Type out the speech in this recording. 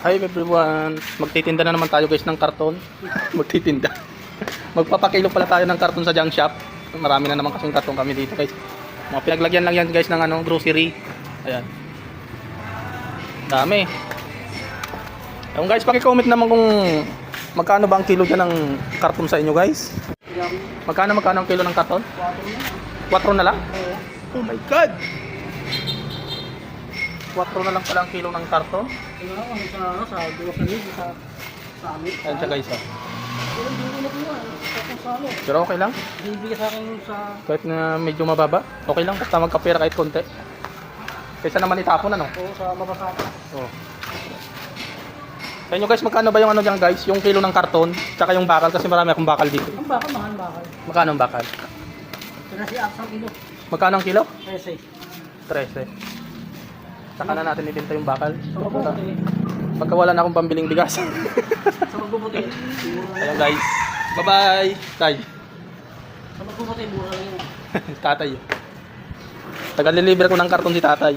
Hi everyone, magtitinda na naman tayo guys ng karton. Magtitinda. Magpapakilo pala tayo ng karton sa junk shop. Marami na naman kasing karton kami dito guys. Mga pinaglagyan lang yan guys ng grocery. Ayan. Dami. Ayun guys, paki-comment naman kung magkano ba ang kilo dyan ng karton sa inyo guys. Magkano ang kilo ng karton? 4 na lang? Oh my god! 4 na lang pala ang kilo ng karton. Sa amin. Ayan siya guys. Pero okay lang. Bibigyan sa akin sa... Kahit na medyo mababa. Okay lang. Basta magkapera kahit konti. Kaysa naman itapon ano. Oo, sa mabasa. Oh. Sa inyo guys, magkano ba yung ano dyan guys? Yung kilo ng karton, tsaka yung bakal kasi marami akong bakal dito. Ang bakal, mahal bakal. Magkano ang bakal? Kasi aksang kilo. Magkano ang kilo? 13. 13. Saka na natin ibenta yung bakal. Sa magbubuti. Pagka wala na akong pambiling bigas. Sa magbubuti. Ayan guys. Bye-bye. Tay. Sa magbubuti, mura lang yun. Tatay. Taga-deliver ko ng karton si tatay.